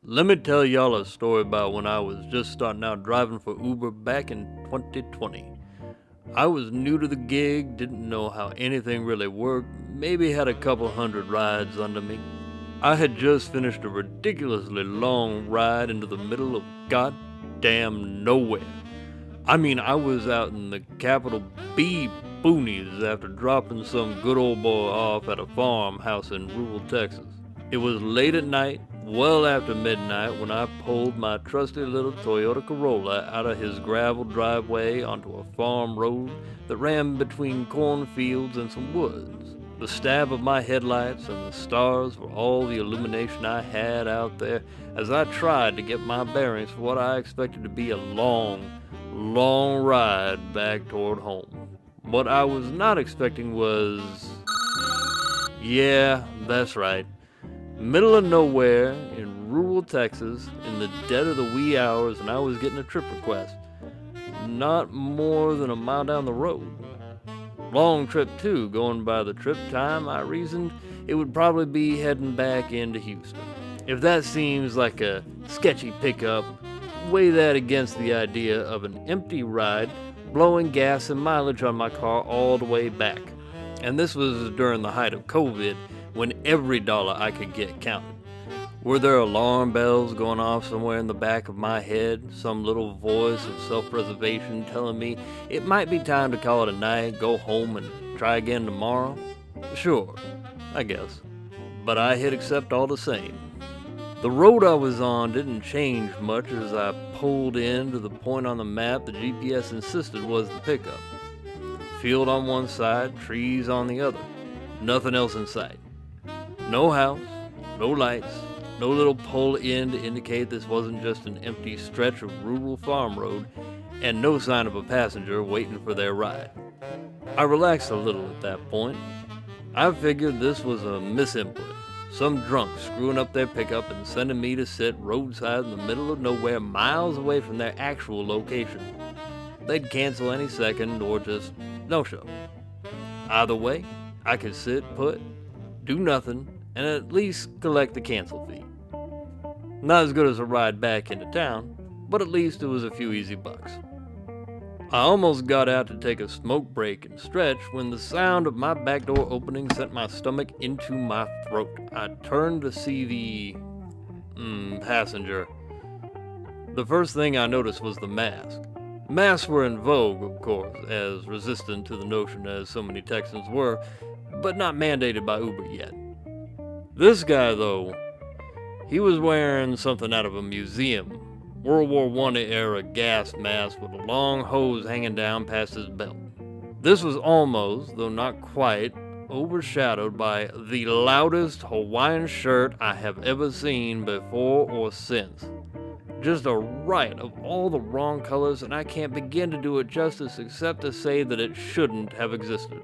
Let me tell y'all a story about when I was just starting out driving for Uber back in 2020. I was new to the gig, didn't know how anything really worked, maybe had a couple hundred rides under me. I had just finished a ridiculously long ride into the middle of goddamn nowhere. I mean, I was out in the capital B boonies after dropping some good old boy off at a farmhouse in rural Texas. It was late at night, well after midnight, when I pulled my trusty little Toyota Corolla out of his gravel driveway onto a farm road that ran between cornfields and some woods. The stab of my headlights and the stars were all the illumination I had out there as I tried to get my bearings for what I expected to be a long ride back toward home. What I was not expecting was... yeah, that's right. Middle of nowhere in rural Texas in the dead of the wee hours, and I was getting a trip request. Not more than a mile down the road. Long trip too, going by the trip time I reasoned it would probably be heading back into Houston. If that seems like a sketchy pickup, weigh that against the idea of an empty ride, blowing gas and mileage on my car all the way back. And this was during the height of COVID, when every dollar I could get counted. Were there alarm bells going off somewhere in the back of my head? Some little voice of self-preservation telling me it might be time to call it a night, go home and try again tomorrow? Sure, I guess. But I hit accept all the same. The road I was on didn't change much as I pulled in to the point on the map the GPS insisted was the pickup. Field on one side, trees on the other. Nothing else in sight. No house, no lights, no little pull-in to indicate this wasn't just an empty stretch of rural farm road, and no sign of a passenger waiting for their ride. I relaxed a little at that point. I figured this was a misinput, some drunk screwing up their pickup and sending me to sit roadside in the middle of nowhere miles away from their actual location. They'd cancel any second or just no-show. Either way, I could sit put, do nothing, and at least collect the cancel fee. Not as good as a ride back into town, but at least it was a few easy bucks. I almost got out to take a smoke break and stretch when the sound of my back door opening sent my stomach into my throat. I turned to see the passenger. The first thing I noticed was the mask. Masks were in vogue, of course, as resistant to the notion as so many Texans were, but not mandated by Uber yet. This guy, though, he was wearing something out of a museum. World War I era gas mask with a long hose hanging down past his belt. This was almost, though not quite, overshadowed by the loudest Hawaiian shirt I have ever seen before or since. Just a riot of all the wrong colors, and I can't begin to do it justice except to say that it shouldn't have existed.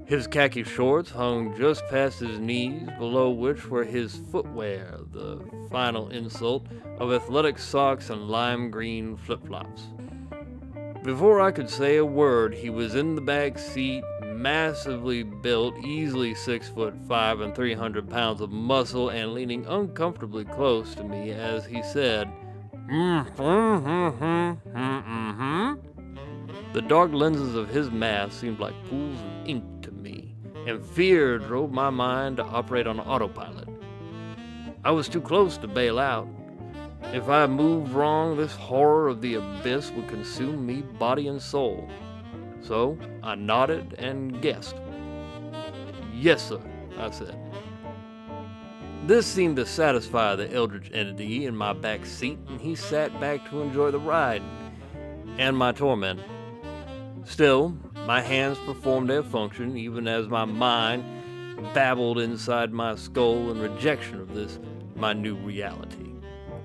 His khaki shorts hung just past his knees, below which were his footwear, the final insult of athletic socks and lime green flip-flops. Before I could say a word, he was in the back seat, massively built, easily 6'5" and 300 pounds of muscle, and leaning uncomfortably close to me as he said, The dark lenses of his mask seemed like pools of ink to me, and fear drove my mind to operate on autopilot. I was too close to bail out. If I moved wrong, this horror of the abyss would consume me body and soul. So I nodded and guessed. Yes, sir, I said. This seemed to satisfy the Eldritch entity in my back seat, and he sat back to enjoy the ride and my torment. Still, my hands performed their function even as my mind babbled inside my skull in rejection of this, my new reality.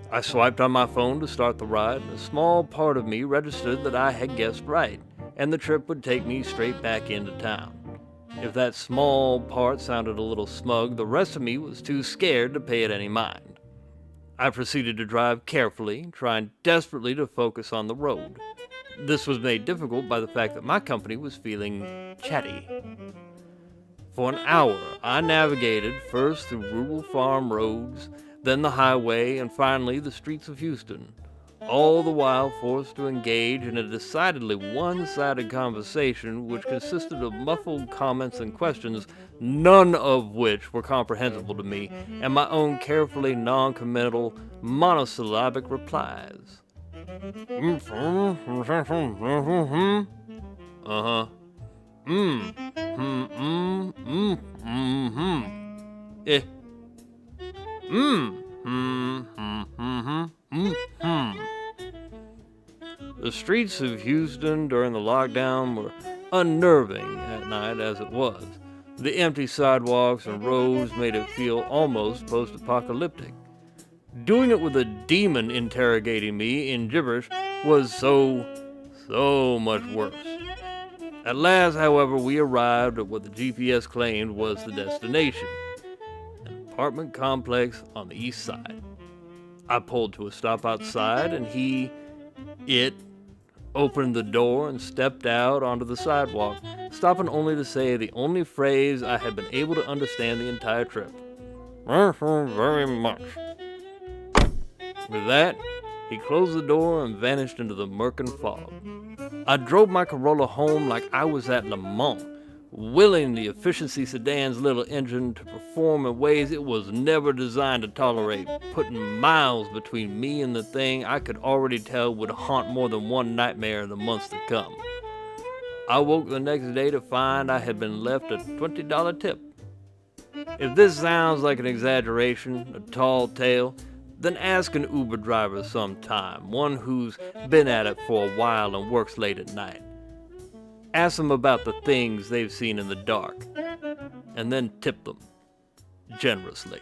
I swiped on my phone to start the ride, and a small part of me registered that I had guessed right, and the trip would take me straight back into town. If that small part sounded a little smug, the rest of me was too scared to pay it any mind. I proceeded to drive carefully, trying desperately to focus on the road. This was made difficult by the fact that my company was feeling chatty. For an hour, I navigated first through rural farm roads, then the highway, and finally the streets of Houston, all the while forced to engage in a decidedly one-sided conversation which consisted of muffled comments and questions, none of which were comprehensible to me, and my own carefully non-committal monosyllabic replies. Uh-huh. Eh. The streets of Houston during the lockdown were unnerving at night as it was. The empty sidewalks and roads made it feel almost post-apocalyptic. Doing it with a demon interrogating me in gibberish was so much worse. At last, however, we arrived at what the GPS claimed was the destination, an apartment complex on the east side. I pulled to a stop outside, and it opened the door and stepped out onto the sidewalk, stopping only to say the only phrase I had been able to understand the entire trip. Thank you very much. With that, he closed the door and vanished into the murk and fog. I drove my Corolla home like I was at Le Mans, willing the efficiency sedan's little engine to perform in ways it was never designed to tolerate, putting miles between me and the thing I could already tell would haunt more than one nightmare in the months to come. I woke the next day to find I had been left a $20 tip. If this sounds like an exaggeration, a tall tale, then ask an Uber driver sometime, one who's been at it for a while and works late at night. Ask them about the things they've seen in the dark, and then tip them generously.